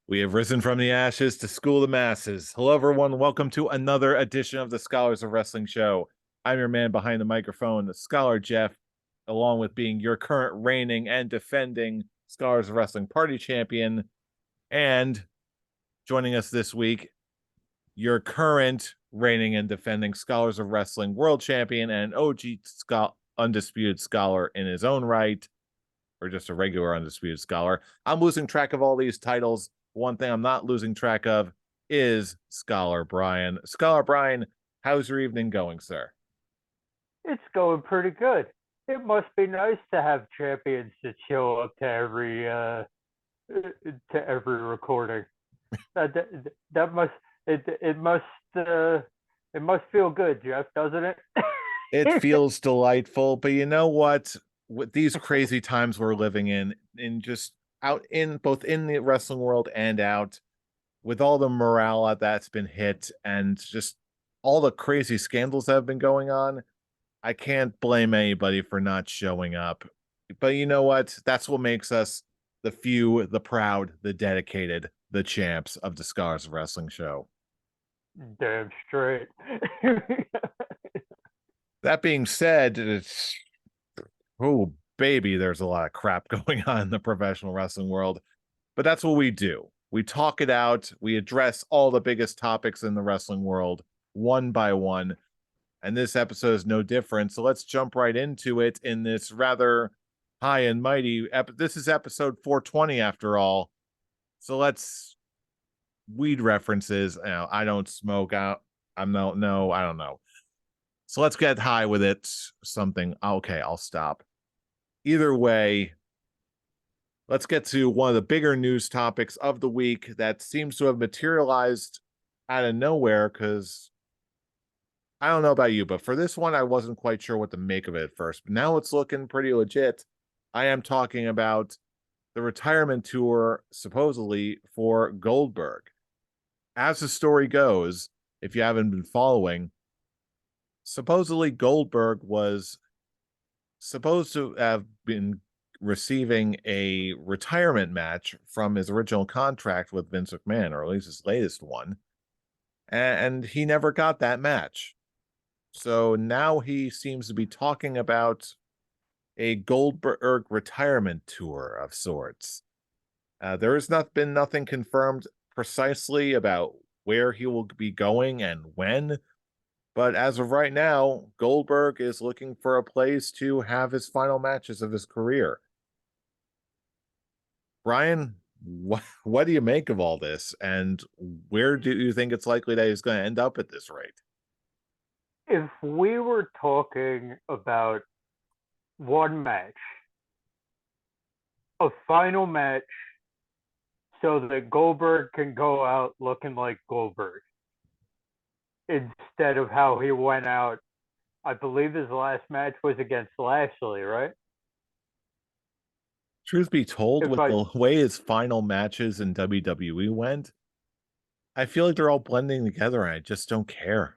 We have risen from the ashes to school the masses. Hello, everyone. Welcome to another edition of the Scholars of Wrestling show. I'm your man behind the microphone, the Scholar Jeff, along with being your current reigning and defending Scholars of Wrestling party champion. And joining us this week, your current reigning and defending Scholars of Wrestling world champion and OG undisputed scholar in his own right, or just a regular undisputed scholar. I'm losing track of all these titles. One thing I'm not losing track of is Scholar Brian. Scholar Brian, how's your evening going, sir? It's going pretty good. It must be nice to have champions that show up to every recording. That must it must feel good, Jeff, doesn't it? It feels delightful, but you know what? With these crazy times we're living in just out in both in the wrestling world and out, with all the morale that's been hit and just all the crazy scandals that have been going on, I can't blame anybody for not showing up. But you know what? That's what makes us the few, the proud, the dedicated, the champs of the Scars Wrestling Show. Damn straight. That being said, it's oh baby, there's a lot of crap going on in the professional wrestling world. But that's what we do. We talk it out, we address all the biggest topics in the wrestling world one by one. And this episode is no different. So let's jump right into it in this rather high and mighty. This is episode 420 after all. So let's weed references. You know, I don't smoke out. I'm no, I don't know. So let's get high with it. Something. Okay, I'll stop. Either way, let's get to one of the bigger news topics of the week that seems to have materialized out of nowhere because I don't know about you, but for this one, I wasn't quite sure what to make of it at first. But now it's looking pretty legit. I am talking about the retirement tour, supposedly, for Goldberg. As the story goes, if you haven't been following, supposedly Goldberg was supposed to have been receiving a retirement match from his original contract with Vince McMahon, or at least his latest one. And he never got that match. So now he seems to be talking about a Goldberg retirement tour of sorts. There has not been nothing confirmed precisely about where he will be going and when, but as of right now, Goldberg is looking for a place to have his final matches of his career. Brian, what do you make of all this, and where do you think it's likely that he's going to end up at this rate? If we were talking about one match, a final match, so that Goldberg can go out looking like Goldberg instead of how he went out. I believe his last match was against Lashley, right? Truth be told, If with I the way his final matches in WWE went, I feel like they're all blending together and I just don't care.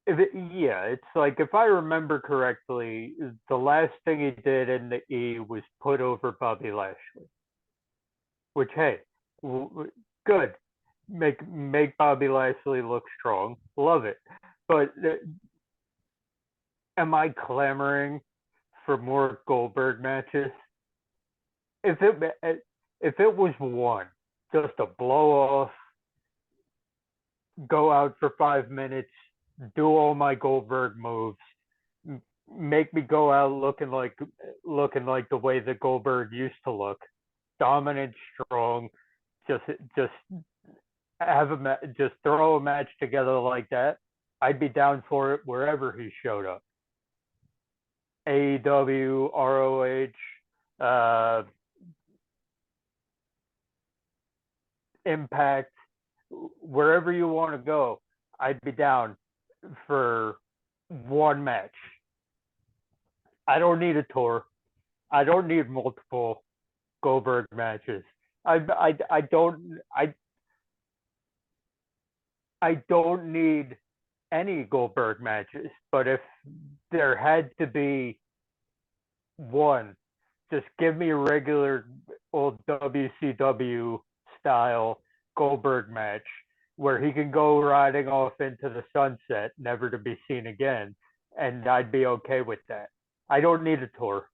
Yeah, it's like if I remember correctly, the last thing he did in the E was put over Bobby Lashley. Which, hey, good. Make Bobby Lashley look strong. Love it. But am I clamoring for more Goldberg matches? If it was one, just a blow off, go out for 5 minutes, do all my Goldberg moves, make me go out looking like the way that Goldberg used to look, dominant, strong, just just just throw a match together like that. I'd be down for it wherever he showed up. AEW, ROH, uh, Impact, wherever you want to go, I'd be down for one match. I don't need a tour. I don't need multiple Goldberg matches. I don't I don't need any Goldberg matches, but if there had to be one, just give me a regular old WCW style Goldberg match where he can go riding off into the sunset, never to be seen again, and I'd be okay with that. I don't need a tour.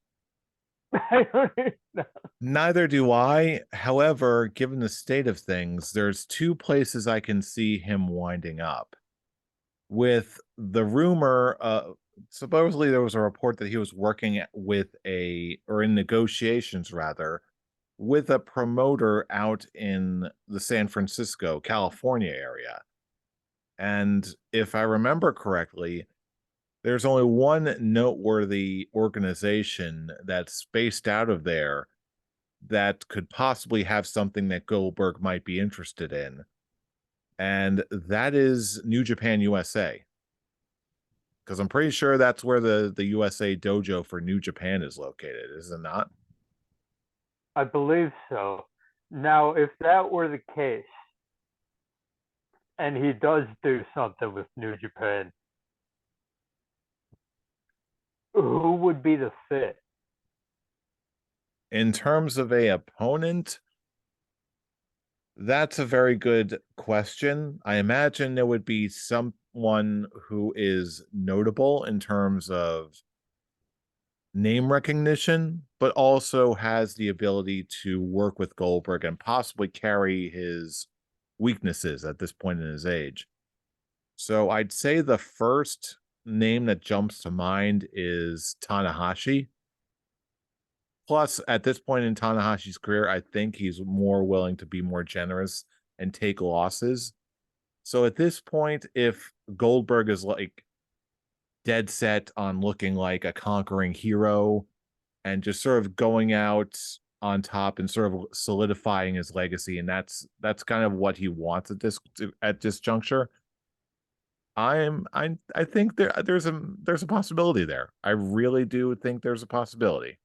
I don't need, no. Neither do I. However, given the state of things, there's two places I can see him winding up. With the rumor, supposedly there was a report that he was working with or in negotiations rather, with a promoter out in the San Francisco, California area. And if I remember correctly, there's only one noteworthy organization that's based out of there that could possibly have something that Goldberg might be interested in. And that is New Japan USA. Because I'm pretty sure that's where the USA dojo for New Japan is located, is it not? I believe so. Now, if that were the case, and he does do something with New Japan, who would be the fit? In terms of a opponent, that's a very good question. I imagine there would be someone who is notable in terms of name recognition, but also has the ability to work with Goldberg and possibly carry his weaknesses at this point in his age. So I'd say the first name that jumps to mind is Tanahashi. Plus, at this point in Tanahashi's career, I think he's more willing to be more generous and take losses. So at this point, if Goldberg is like dead set on looking like a conquering hero and just sort of going out on top and sort of solidifying his legacy, and that's kind of what he wants at this juncture. I think there's a possibility there. I really do think there's a possibility.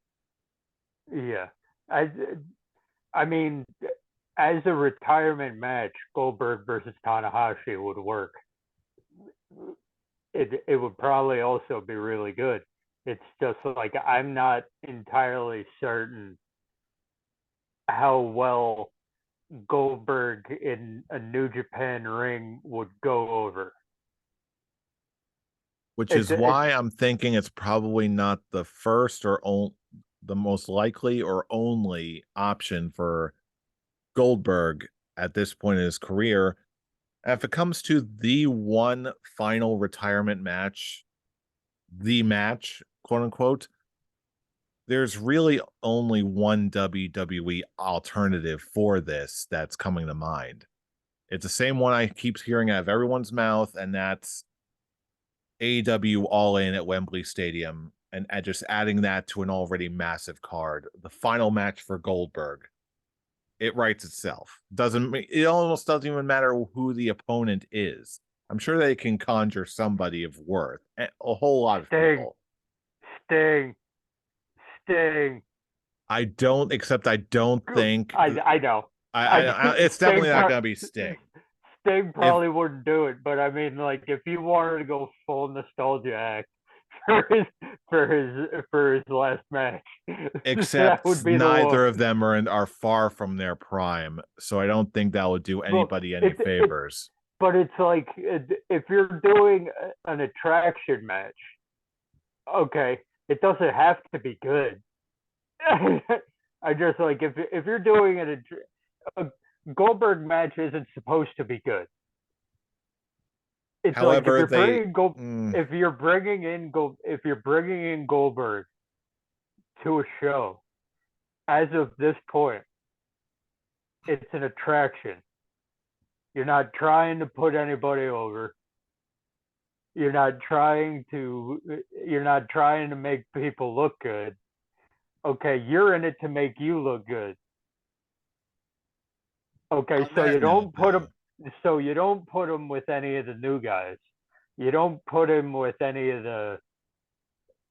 Yeah, I I mean, as a retirement match, Goldberg versus Tanahashi would work. It would probably also be really good. It's just like I'm not entirely certain how well Goldberg in a New Japan ring would go over. Which It's is it's why I'm thinking it's probably not the first or the most likely or only option for Goldberg at this point in his career. If it comes to the one final retirement match, the match, quote unquote, there's really only one WWE alternative for this that's coming to mind. It's the same one I keep hearing out of everyone's mouth, and that's AEW All In at Wembley Stadium, and just adding that to an already massive card. The final match for Goldberg. It writes itself. It almost doesn't even matter who the opponent is. I'm sure they can conjure somebody of worth. A whole lot of Sting, people. Sting, Sting. I don't think I know. I it's definitely not gonna be Sting. Sting If probably wouldn't do it, but I mean, like, if you wanted to go full nostalgia act for his last match, that except would be the one. neither of them are far from their prime, so I don't think that would do Well, anybody any it favors. but it's like if you're doing an attraction match, okay, it doesn't have to be good. I just like if you're doing a Goldberg match isn't supposed to be good. It's like However, they if you're bringing in Goldberg to a show, as of this point, it's an attraction. You're not trying to put anybody over. You're not trying to make people look good. Okay, you're in it to make you look good. Okay, on that note, though, so you don't put him with any of the new guys. You don't put him with any of the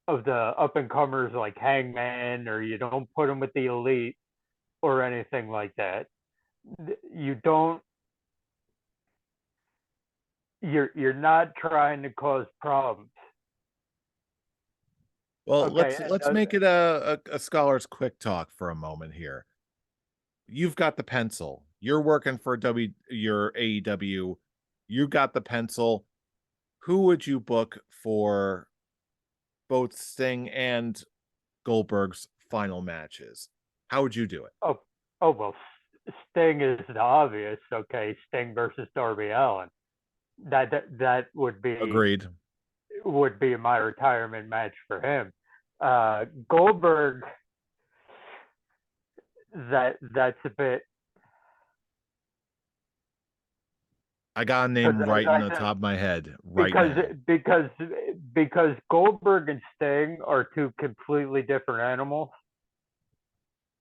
up and comers like Hangman, or you don't put him with the Elite or anything like that. You don't. You're not trying to cause problems. well, Okay, let's make it a scholar's quick talk for a moment here. You've got the pencil. You're working for your AEW. You got the pencil. Who would you book for both Sting and Goldberg's final matches? How would you do it? Oh, oh well, Sting is the obvious. Okay, Sting versus Darby Allin. That Agreed. would be my retirement match for him. Goldberg, that's a bit I got a because name as right in I the said, top of my head right because now. because because Goldberg and Sting are two completely different animals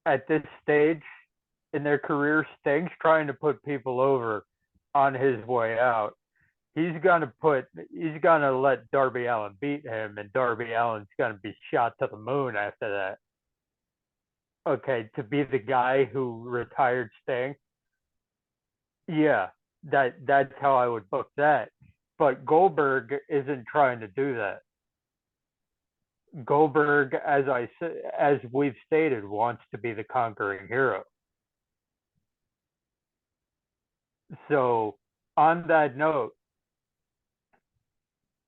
at this stage in their career. Sting's trying to put people over on his way out. He's gonna let Darby Allin beat him, and Darby Allin's gonna be shot to the moon after that. Okay, to be the guy who retired Sting, yeah, that's how I would book that. But Goldberg isn't trying to do that. Goldberg, as we've stated, wants to be the conquering hero. So, on that note,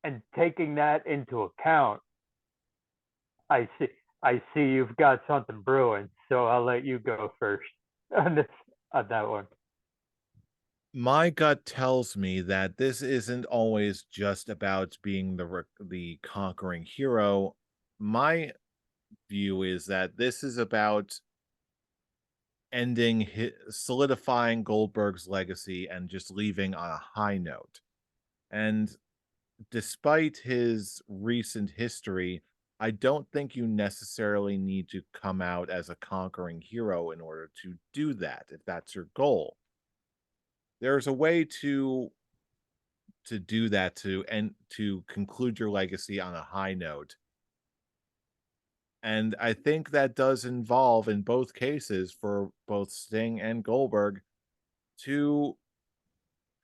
and taking that into account, I see I see you've got something brewing, so I'll let you go first on this on that one. My gut tells me that this isn't always just about being the conquering hero. My view is that this is about solidifying Goldberg's legacy and just leaving on a high note. And despite his recent history, I don't think you necessarily need to come out as a conquering hero in order to do that, if that's your goal. There's a way to do that and to conclude your legacy on a high note. And I think that does involve in both cases for both Sting and Goldberg to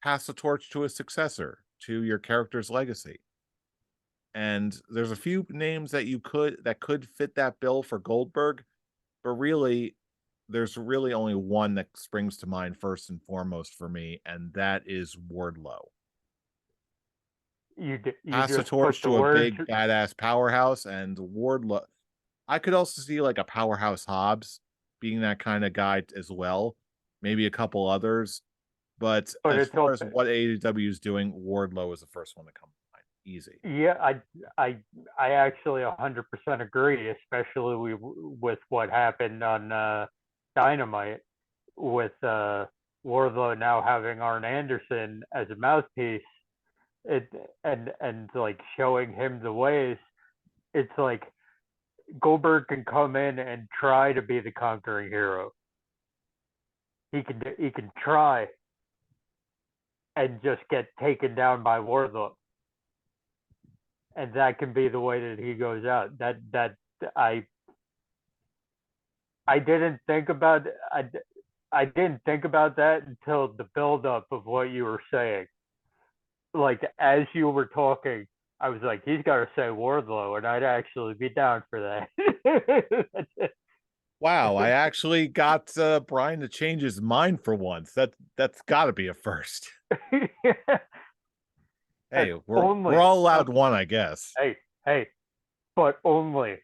pass the torch to a successor to your character's legacy. And there's a few names that could fit that bill for Goldberg, but really there's really only one that springs to mind first and foremost for me, and that is Wardlow. You Pass the just put torch the to a words. big badass powerhouse, and Wardlow. I could also see like a powerhouse Hobbs being that kind of guy as well. Maybe a couple others, but But as it's far all. as what AEW is doing, Wardlow is the first one to come to mind. Easy. Yeah, I I actually 100% agree, especially with what happened on Dynamite with Wardlow now having Arn Anderson as a mouthpiece. It and like showing him the ways. It's like Goldberg can come in and try to be the conquering hero. He can try and just get taken down by Wardlow, and that can be the way that he goes out. That I I didn't think about I didn't think about that until the buildup of what you were saying. Like as you were talking, I was like, he's got to say Wardlow, and I'd actually be down for that. Wow, I actually got Brian to change his mind for once. That's got to be a first. Hey, we're Only all allowed okay, one, I guess, hey hey, but only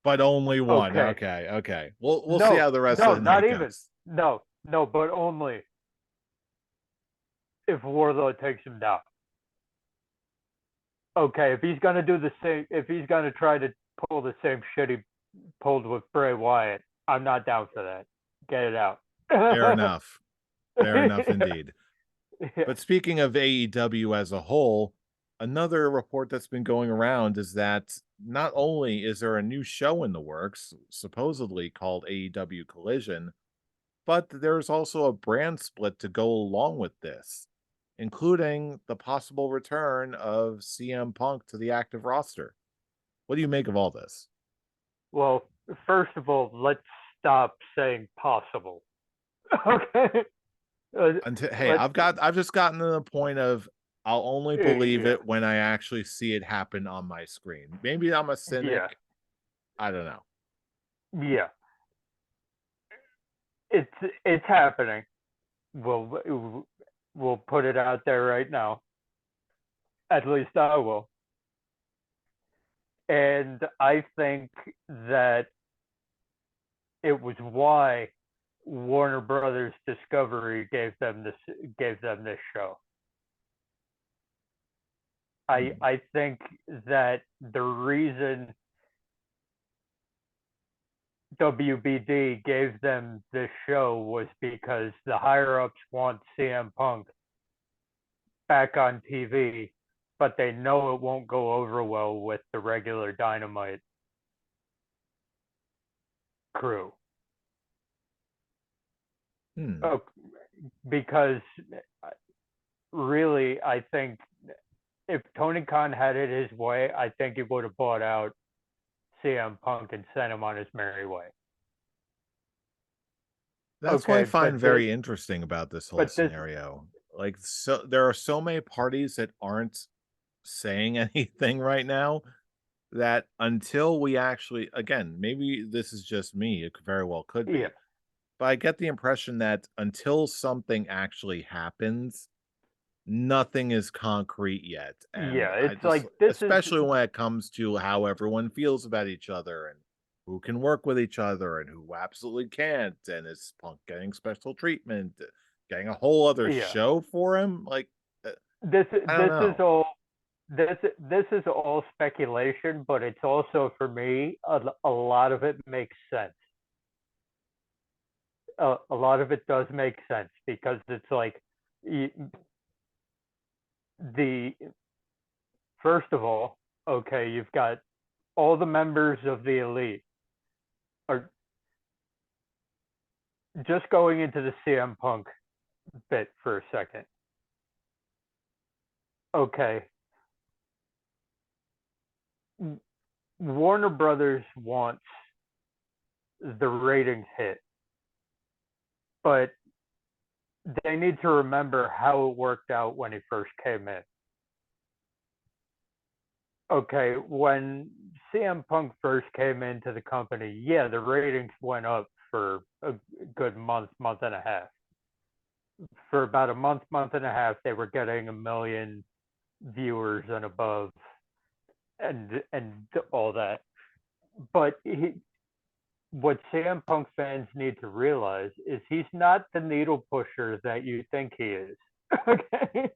but only one. okay. Okay, okay. We'll see No, how the rest no, of the not night even. goes. No, but only if Wardlow takes him down. Okay, if he's gonna do the same, if he's gonna try to pull the same shit he pulled with Bray Wyatt, I'm not down for that. Get it out. Fair enough. Fair enough indeed. Yeah. But speaking of AEW as a whole, another report that's been going around is that not only is there a new show in the works, supposedly called AEW Collision, but there's also a brand split to go along with this, including the possible return of CM Punk to the active roster. What do you make of all this? Well, first of all, let's stop saying possible. Okay. Until hey, Let's. I've just gotten to the point of I'll only believe Yeah. it when I actually see it happen on my screen. Maybe I'm a Yeah. cynic. I don't know. Yeah. it's happening. We'll put it out there right now. At least I will. And I think that it was why Warner Brothers Discovery gave them this show. I think that the reason WBD gave them this show was because the higher ups want CM Punk back on TV, but they know it won't go over well with the regular Dynamite crew. Oh, because really, I think if Tony Khan had it his way, I think he would have bought out CM Punk and sent him on his merry way. That's what I find very interesting about this whole scenario. Like, so there are so many parties that aren't saying anything right now that until we actually, again, maybe this is just me, it very well could be. Yeah. But I get the impression that until something actually happens, nothing is concrete yet. And Yeah, I it's just, like this especially is when it comes to how everyone feels about each other and who can work with each other and who absolutely can't. And is Punk getting special treatment, getting a whole other yeah. show for him? Like, This I don't this is know. all this is all speculation, but it's also for me a lot of it makes sense. A lot of it does make sense because it's like the first of all, okay, you've got all the members of the elite are just going into the CM Punk bit for a second. Okay. Warner Brothers wants the ratings hit, but they need to remember how it worked out when he first came in. Okay, when CM Punk first came into the company, yeah, the ratings went up for a good month and a half. For about a month and a half, they were getting 1 million viewers and above, and all that. But what CM Punk fans need to realize is he's not the needle pusher that you think he is. Okay.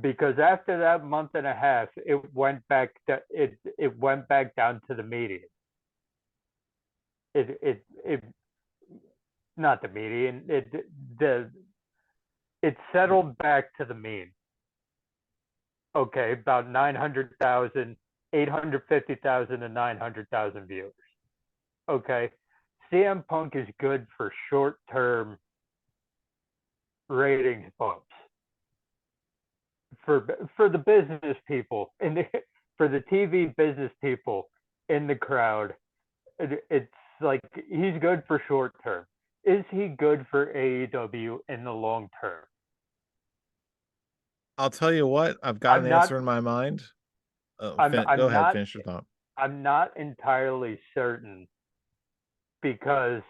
Because after that month and a half, it went back down to the median. It not the median. It settled back to the mean. Okay, about 900,000, 850,000 and 900,000 viewers. Okay, CM Punk is good for short-term ratings bumps. For the business people for the TV business people in the crowd, it's like he's good for short term. Is he good for AEW in the long term? I'll tell you what, I've got an answer in my mind. Go ahead, finish your thought. I'm not entirely certain because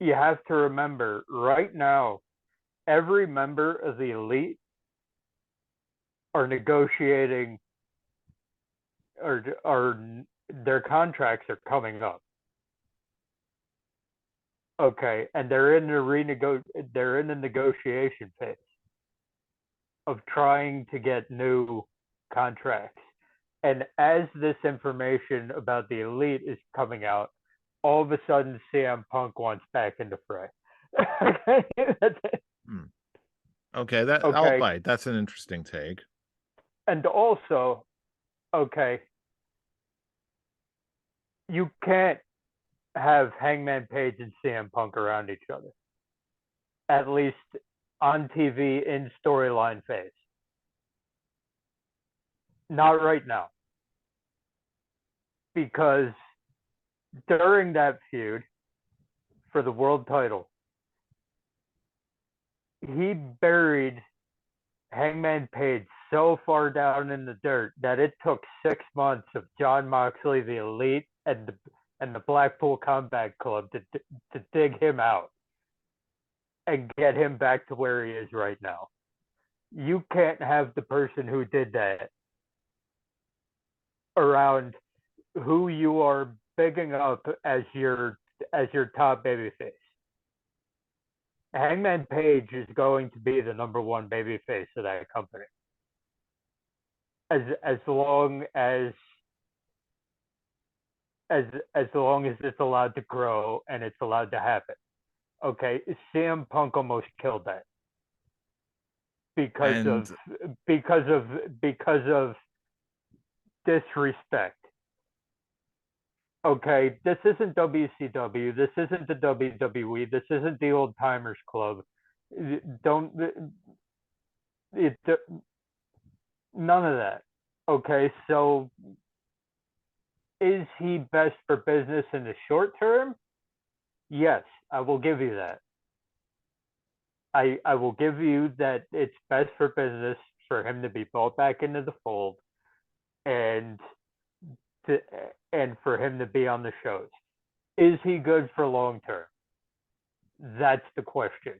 you have to remember right now, every member of the elite are negotiating or their contracts are coming up. Okay, and they're in the negotiation phase of trying to get new contracts. And as this information about the elite is coming out, all of a sudden CM Punk wants back in the fray. That's it. Okay, I'll bite. That's an interesting take. And also, okay, you can't have Hangman Page and CM Punk around each other, at least on TV in storyline phase. Not right now. Because during that feud for the world title, he buried Hangman Page so far down in the dirt that it took 6 months of Jon Moxley, the Elite, and and the Blackpool Combat Club to dig him out and get him back to where he is right now. You can't have the person who did that around who you are bigging up as your top babyface. Hangman Page is going to be the number one babyface of that company. As long as it's allowed to grow and it's allowed to happen. Okay, CM Punk almost killed that because of disrespect. Okay, this isn't WCW. This isn't the WWE. This isn't the Old Timers Club. Don't none of that. Okay, so is he best for business in the short term? Yes, I will give you that. I will give you that it's best for business for him to be brought back into the fold and for him to be on the shows. Is he good for long term? That's the question.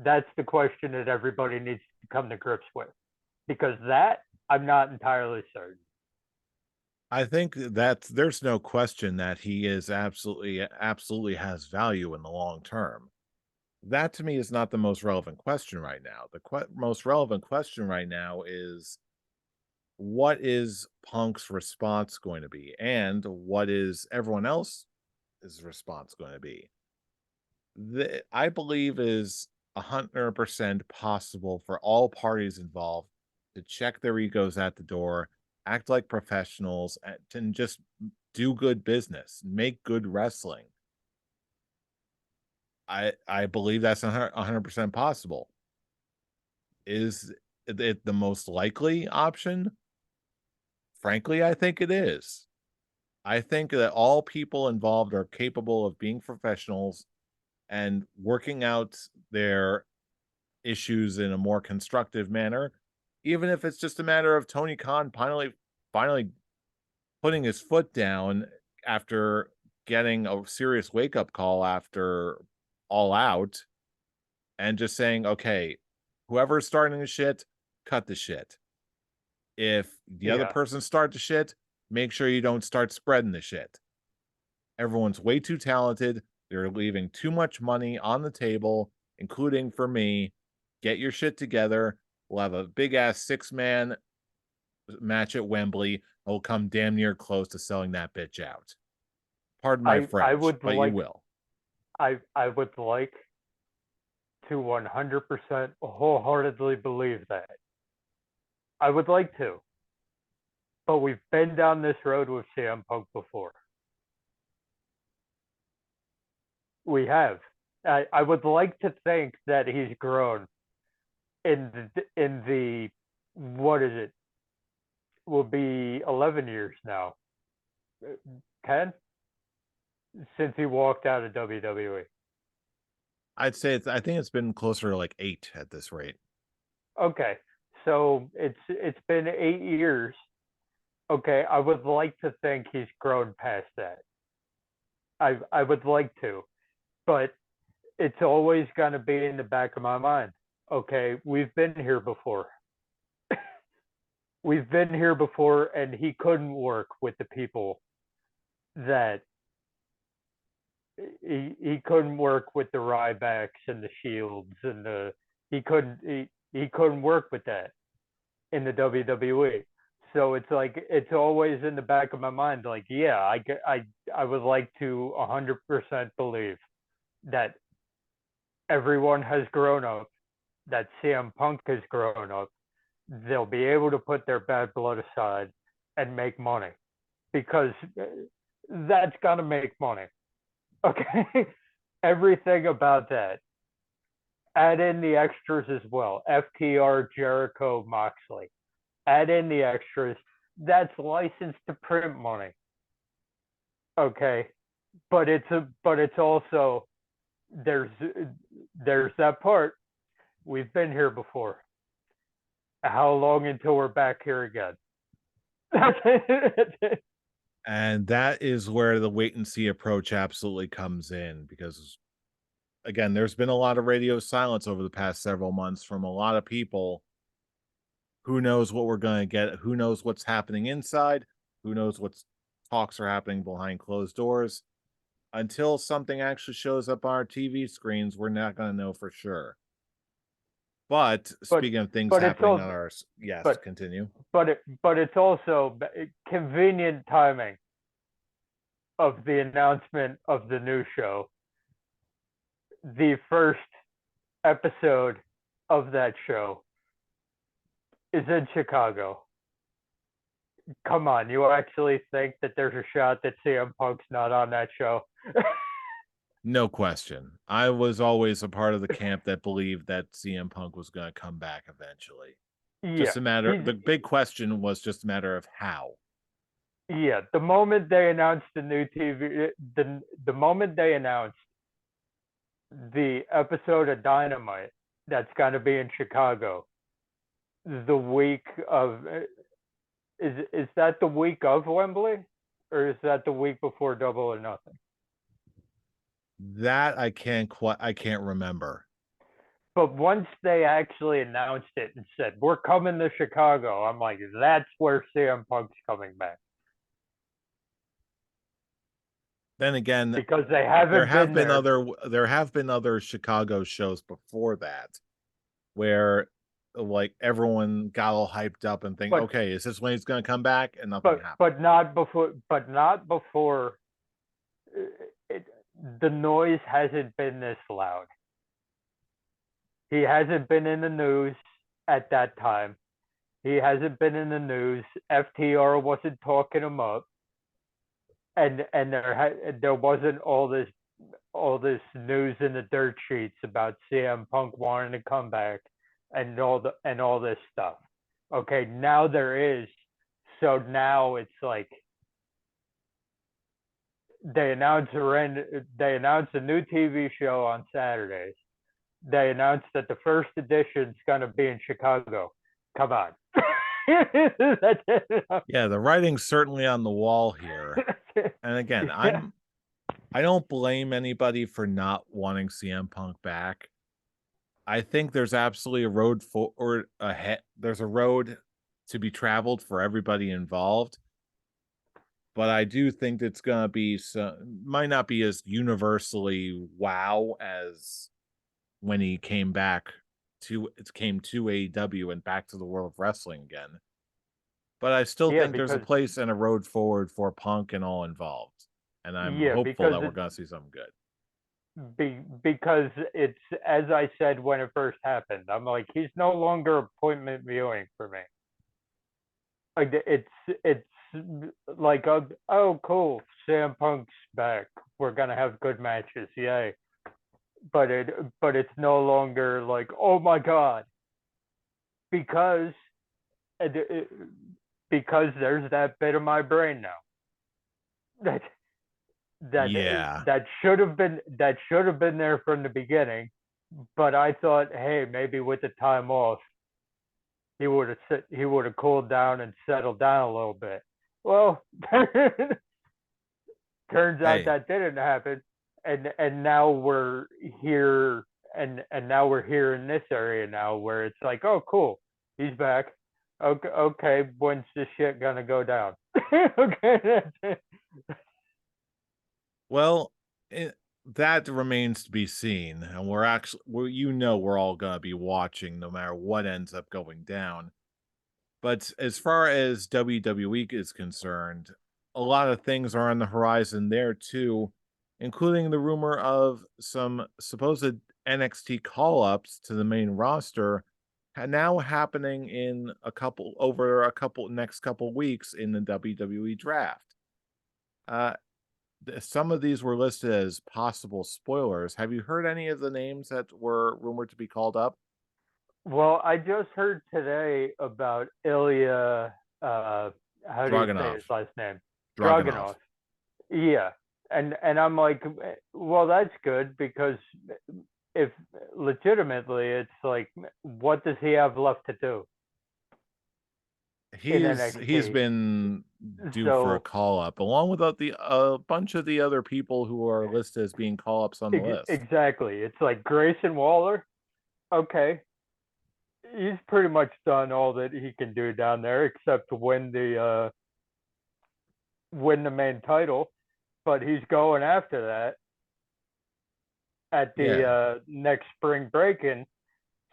That's the question that everybody needs to come to grips with. Because that I'm not entirely certain. I think that there's no question that he is absolutely has value in the long term. That to me is not the most relevant question right now. The most relevant question right now is what is Punk's response going to be, and what is everyone else's response going to be? I believe is 100% possible for all parties involved to check their egos at the door, act like professionals, and just do good business, make good wrestling. I believe that's 100% possible. Is it the most likely option? Frankly, I think it is. I think that all people involved are capable of being professionals and working out their issues in a more constructive manner, even if it's just a matter of Tony Khan finally putting his foot down after getting a serious wake up call after All Out and just saying, okay, whoever's starting the shit, cut the shit. If the other person start the shit, make sure you don't start spreading the shit. Everyone's way too talented. They're leaving too much money on the table, including for me. Get your shit together. We'll have a big ass 6-man match at Wembley. We'll come damn near close to selling that bitch out. Pardon my French, but you will. I would like to 100% wholeheartedly believe that. I would like to. But we've been down this road with CM Punk before. We have. I would like to think that he's grown in the what is it? Will be 11 years now. 10 since he walked out of WWE. I'd say I think it's been closer to like 8 at this rate. Okay. So it's been 8 years. Okay, I would like to think he's grown past that. I would like to, but it's always going to be in the back of my mind. Okay, we've been here before. We've been here before, and he couldn't work with the people that he couldn't work with the Rybacks and the Shields and he couldn't work with that in the WWE. So it's like it's always in the back of my mind. Like, yeah, I would like to 100% believe that everyone has grown up, that CM Punk has grown up. They'll be able to put their bad blood aside and make money because that's gonna make money. Okay, everything about that. Add in the extras as well. FTR, Jericho, Moxley. Add in the extras. That's licensed to print money. Okay, but it's also there's that part. We've been here before. How long until we're back here again? That's it. And that is where the wait and see approach absolutely comes in because, again, there's been a lot of radio silence over the past several months from a lot of people. Who knows what we're going to get? Who knows what's happening inside? Who knows what talks are happening behind closed doors? Until something actually shows up on our TV screens, we're not going to know for sure. But But speaking of things but it's happening on also our, yes, but continue. but it's also convenient timing of the announcement of the new show. The first episode of that show is in Chicago. Come on, you actually think that there's a shot that CM Punk's not on that show? No question. I was always a part of the camp that believed that CM Punk was going to come back eventually. Yeah, Just a matter, he's the big question was just a matter of how. yeah. The moment they announced the new TV, the moment they announced the episode of Dynamite that's going to be in Chicago, the week of is that the week of Wembley, or is that the week before Double or Nothing? That I can't remember. But once they actually announced it and said we're coming to Chicago, I'm like, that's where CM Punk's coming back, Then again, because they haven't been there. there have been other Chicago shows before that where like everyone got all hyped up and think, But okay, is this when he's going to come back? And nothing happened. not before. It, the noise hasn't been this loud. He hasn't been in the news at that time. He hasn't been in the news. FTR wasn't talking him up, and there wasn't all this news in the dirt sheets about CM Punk wanting to come back and all this stuff. Okay, now there is. So now it's like they announce a new TV show on Saturdays. They announced that the first edition is going to be in Chicago. Come on. Yeah, the writing's certainly on the wall here. And again, Yeah. I don't blame anybody for not wanting CM Punk back. I think there's absolutely a road forward ahead. There's a road to be traveled for everybody involved. But I do think it's gonna be might not be as universally wow as when he came back came to AEW and back to the world of wrestling again. But I still Yeah, think there's a because place and a road forward for Punk and all involved. And I'm yeah, hopeful because that we're gonna see something good. because it's, as I said when it first happened, I'm like, he's no longer appointment viewing for me. Like it's like, oh cool, Sam Punk's back. We're gonna have good matches, yay. But it's no longer like, oh my god, because because there's that bit of my brain now that Yeah. that should have been there from the beginning. But I thought, hey, maybe with the time off, he would have cooled down and settled down a little bit. Well, turns out Hey, that didn't happen, and now we're here, and now we're here in this area now where it's like, oh, cool, he's back. Okay, when's this shit gonna go down? Okay, well, that remains to be seen. And we're actually, we're all going to be watching no matter what ends up going down. But as far as WWE is concerned, a lot of things are on the horizon there too, including the rumor of some supposed NXT call ups to the main roster now happening in a couple next couple weeks in the WWE draft. Uh, some of these were listed as possible spoilers. Have you heard any of the names that were rumored to be called up? well, I just heard today about Ilya. How do you say Dragunov. his last name? Dragunov. Dragunov. Yeah, and I'm like, well, that's good, because if legitimately, it's like, what does he have left to do? in He's NXT. been due for a So call up, along with the a bunch of the other people who are listed as being call ups on the list. exactly, it's like Grayson Waller. Okay, he's pretty much done all that he can do down there, except to win the main title. But he's going after that at the Yeah, next spring break-in.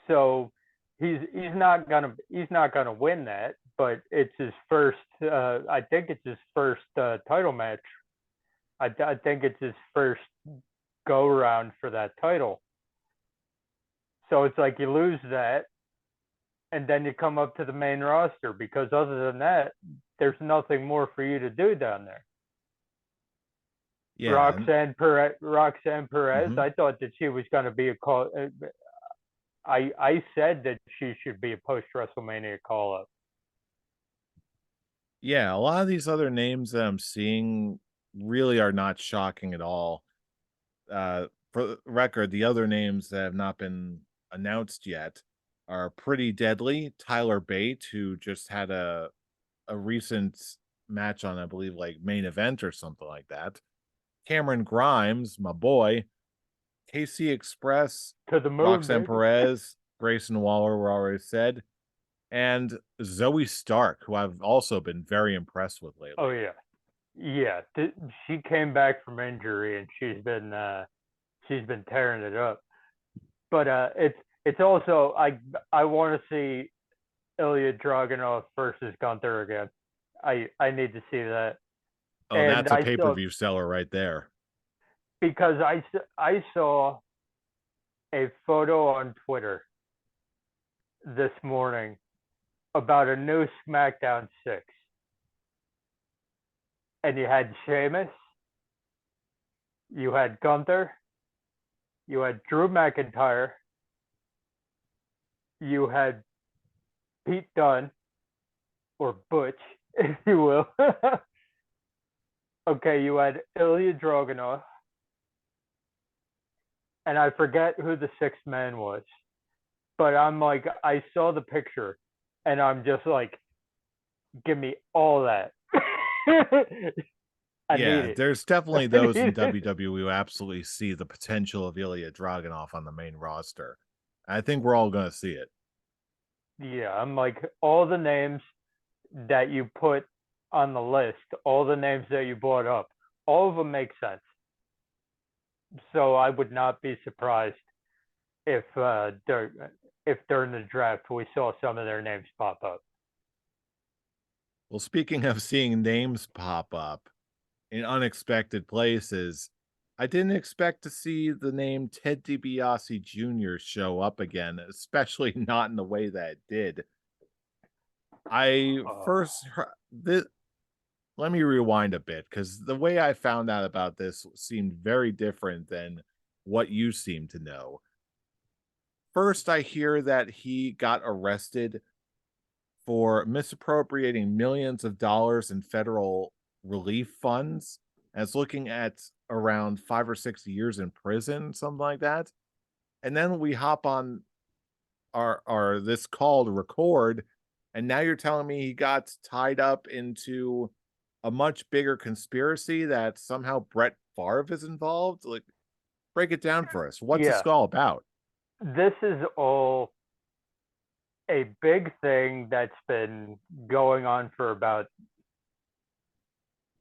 So he's not gonna win that, but it's his first. I think it's his first title match. I think it's his first go around for that title. So it's like you lose that, and then you come up to the main roster because other than that, there's nothing more for you to do down there. yeah, and, Roxanne Perez. mhm. I thought that she was going to be a call. I said that she should be a post WrestleMania call up. Yeah. A lot of these other names that I'm seeing really are not shocking at all. For the record, the other names that have not been announced yet are Pretty Deadly, Tyler Bate, who just had a recent match on, I believe, like main event or something like that. Cameron Grimes, my boy, KC Express, To the moon, Roxanne baby. Perez, Grayson Waller were already said, and Zoe Stark, who I've also been very impressed with Oh lately. yeah, yeah. She came back from injury and she's been tearing it up. But it's also I want to see Ilya Dragunov versus Gunther again. I need to see that. Oh, And that's a I pay per saw view seller right there. because I saw a photo on Twitter this morning about a new SmackDown 6. And you had Sheamus, you had Gunther, you had Drew McIntyre, you had Pete Dunne, or Butch, if you will. Okay, you had Ilya Dragunov, and I forget who the sixth man was. But I'm like, I saw the picture, and I'm just like, give me all that. I need Yeah, it. there's definitely I those in need it. WWE who absolutely see the potential of Ilya Dragunov on the main roster. I think we're all going to see it. Yeah, I'm like, all the names that you put on the list, all the names that you brought up, all of them make sense. So I would not be surprised if if during the draft we saw some of their names pop up. Well, speaking of seeing names pop up in unexpected places, I didn't expect to see the name Ted DiBiase Jr. show up again, especially not in the way that it did. I Uh, first heard this. Let me rewind a bit because the way I found out about this seemed very different than what you seem to know. First, I hear that he got arrested for misappropriating millions of dollars in federal relief funds and is looking at around 5 or 6 years in prison, something like that. And then we hop on our this call to record, and now you're telling me he got tied up into a much bigger conspiracy that somehow Brett Favre is involved. Like, break it down for us. What's this yeah, all about? this is all a big thing that's been going on for about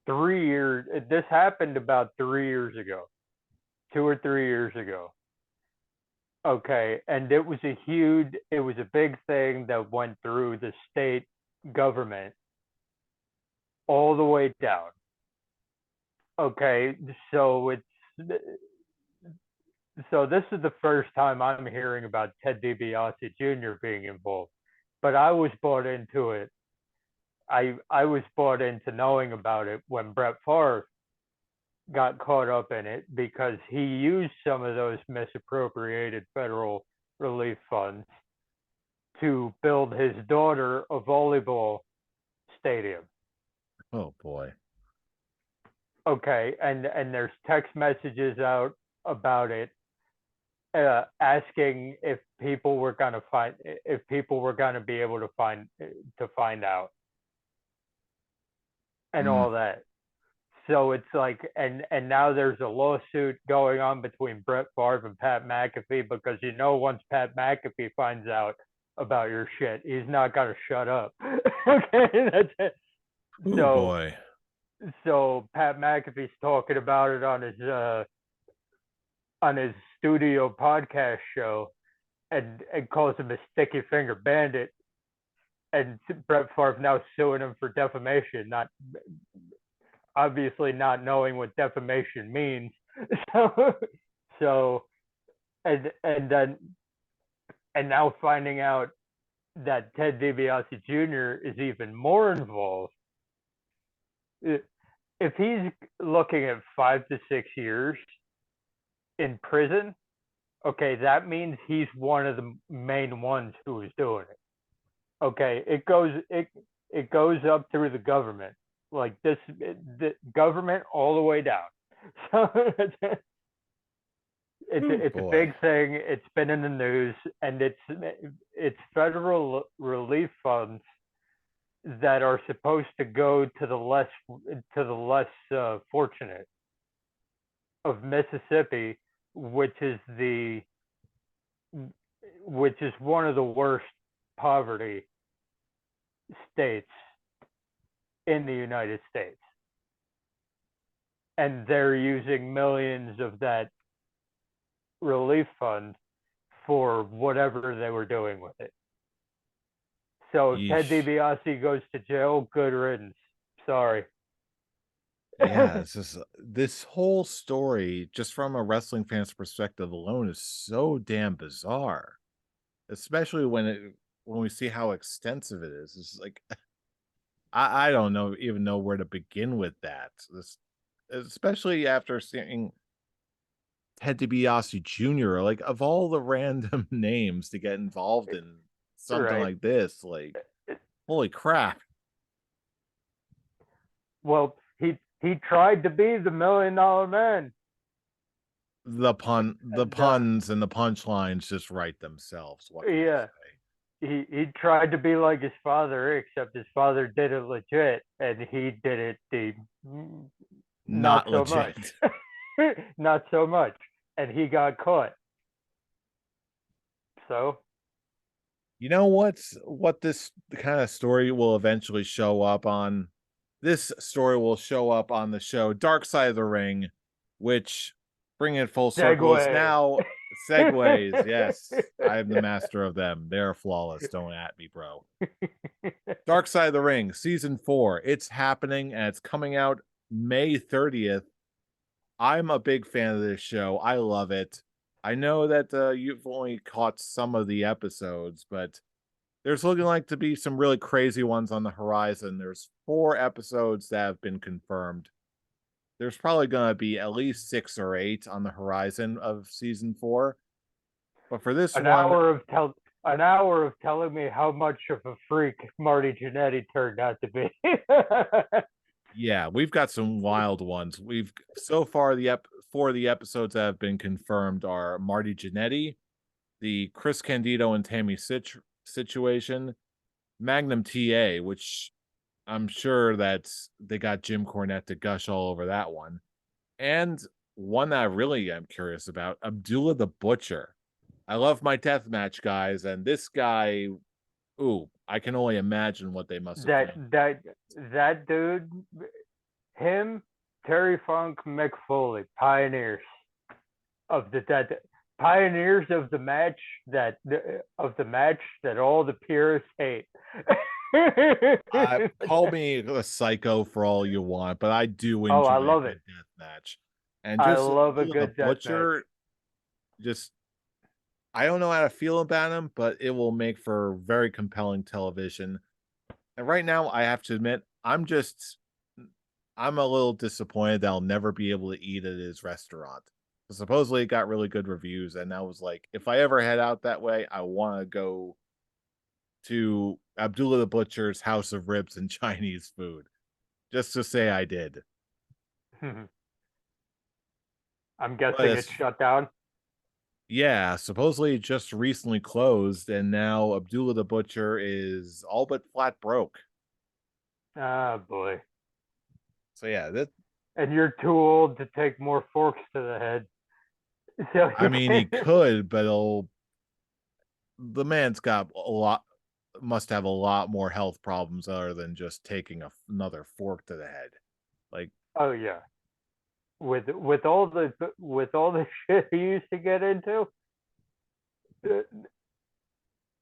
3 years. This happened about 3 years ago, 2 or 3 years ago. Okay, and it was a big thing that went through the state government all the way down. Okay, so this is the first time I'm hearing about Ted DiBiase Jr. being involved, but I was bought into it. I was bought into knowing about it when Brett Favre got caught up in it because he used some of those misappropriated federal relief funds to build his daughter a volleyball stadium. Oh boy. Okay, and there's text messages out about it, asking if people were gonna be able to find out. and all that. So it's like, and now there's a lawsuit going on between Brett Favre and Pat McAfee because once Pat McAfee finds out about your shit, he's not gonna shut up. Okay, that's it. Oh So boy. so Pat McAfee's talking about it on his studio podcast show, and calls him a sticky finger bandit. And Brett Favre now suing him for defamation, not obviously not knowing what defamation means. So, so then and now finding out that Ted DiBiase Jr. is even more involved. If he's looking at 5 to 6 years in prison, okay, that means he's one of the main ones who is doing it. Okay, it goes up through the government, like the government all the way down. So it's a big thing. It's been in the news, and it's federal relief funds that are supposed to go to the less fortunate of Mississippi, which is one of the worst poverty states in the United States. And they're using millions of that relief fund for whatever they were doing with it. So if Ted DiBiase goes to jail, good riddance. Sorry. Yeah, it's just this whole story, just from a wrestling fan's perspective alone, is so damn bizarre. Especially when we see how extensive it is. It's like I don't even know where to begin with that. Especially after seeing Ted DiBiase Jr., like of all the random names to get involved in something Right. like this, like holy crap. Well, he tried to be the $1 million man. The puns and the punchlines just write themselves. What can I say? He tried to be like his father, except his father did it legit, and he did it not so legit. much. Not so much, and he got caught. So, you know what this kind of story will eventually show up on? This story will show up on the show Dark Side of the Ring, which, bringing it full circle, is now segues. Yes, I am the master of them. They're flawless. Don't at me, bro. Dark Side of the Ring, season 4. It's happening, and it's coming out May 30th. I'm a big fan of this show. I love it. I know that you've only caught some of the episodes, but there's looking like to be some really crazy ones on the horizon. There's 4 episodes that have been confirmed. There's probably going to be at least 6 or 8 on the horizon of season 4. But for this an hour of telling me how much of a freak Marty Jannetty turned out to be. Yeah, we've got some wild ones. We've so far 4 of the episodes that have been confirmed are Marty Jannetty, the Chris Candido and Tammy situation, Magnum TA, which I'm sure that they got Jim Cornette to gush all over that one, and one that I really am curious about, Abdullah the Butcher. I love my deathmatch guys, and this guy, ooh, I can only imagine what they must have done. That dude, him, Terry Funk, Mick Foley, pioneers of pioneers of the match that all the purists hate. Call me a psycho for all you want, but I do enjoy I love a good death match. And I just love a good the Butcher, just I don't know how to feel about him, but it will make for very compelling television. And right now, I have to admit, I'm a little disappointed that I'll never be able to eat at his restaurant. Supposedly, it got really good reviews, and I was like, if I ever head out that way, I want to go to Abdullah the Butcher's House of Ribs and Chinese food, just to say I did. I'm guessing it's shut down. Yeah, supposedly it just recently closed, and now Abdullah the Butcher is all but flat broke. Ah, boy. So yeah, that and you're too old to take more forks to the head. So I mean he could, but the man's got a lot, must have a lot more health problems other than just taking another fork to the head. Like, oh yeah, with all the shit he used to get into, uh,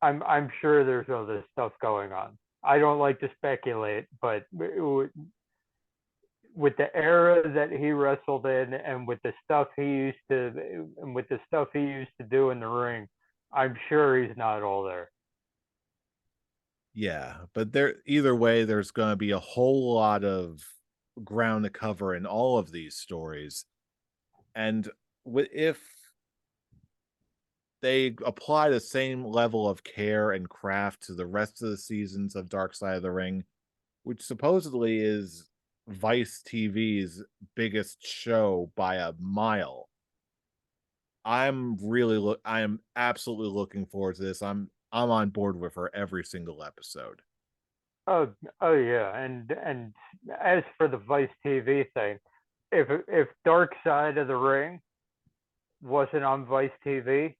I'm sure there's other stuff going on. I don't like to speculate, but with the era that he wrestled in and with the stuff he used to do in the ring, I'm sure he's not all there. yeah, but there either way, there's going to be a whole lot of ground to cover in all of these stories, and if they apply the same level of care and craft to the rest of the seasons of Dark Side of the Ring, which supposedly is Vice TV's biggest show by a mile. I am absolutely looking forward to this. I'm on board with her every single episode. Oh, oh yeah, and as for the Vice TV thing, if Dark Side of the Ring wasn't on Vice TV,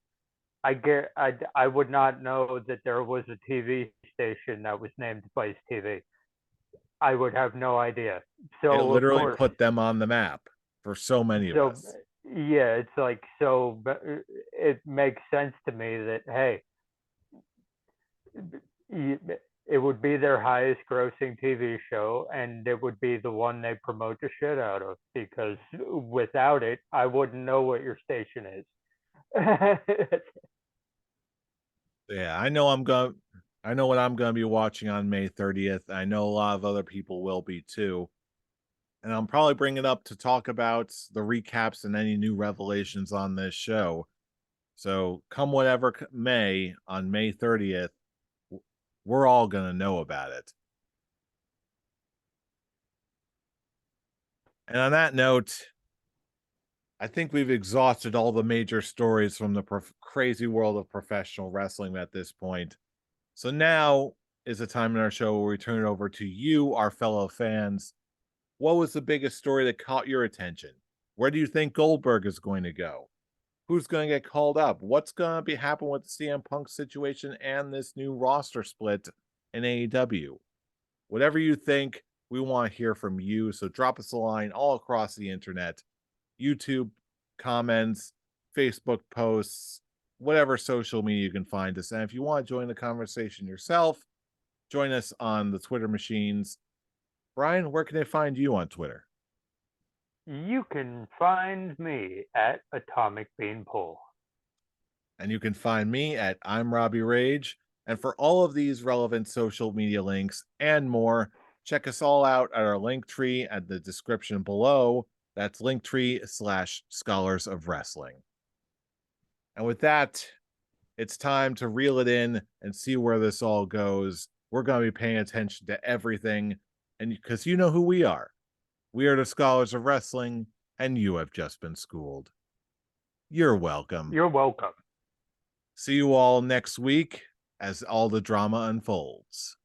I would not know that there was a TV station that was named Vice TV. I would have no idea. It So of literally course, put them on the map for so many of so us. yeah, it's like so. It makes sense to me that hey, it would be their highest grossing TV show, and it would be the one they promote the shit out of, because without it, I wouldn't know what your station is. Yeah, I know what I'm going to be watching on May 30th. I know a lot of other people will be too. And I'm probably bringing it up to talk about the recaps and any new revelations on this show. So, come whatever may on May 30th, we're all going to know about it. And on that note, I think we've exhausted all the major stories from the crazy world of professional wrestling at this point. So now is the time in our show where we turn it over to you, our fellow fans. What was the biggest story that caught your attention? Where do you think Goldberg is going to go? Who's going to get called up? What's going to be happening with the CM Punk situation and this new roster split in AEW? Whatever you think, we want to hear from you. So drop us a line all across the internet, YouTube comments, Facebook posts, whatever social media you can find us. And if you want to join the conversation yourself, join us on the Twitter machines. Brian, where can they find you on Twitter? You can find me at Atomic Beanpole. And you can find me at I'm Robbie Rage. And for all of these relevant social media links and more, check us all out at our link tree at the description below. That's linktree/scholars of wrestling. And with that, it's time to reel it in and see where this all goes. We're going to be paying attention to everything. And because you know who we are the scholars of wrestling, and you have just been schooled. You're welcome. You're welcome. See you all next week as all the drama unfolds.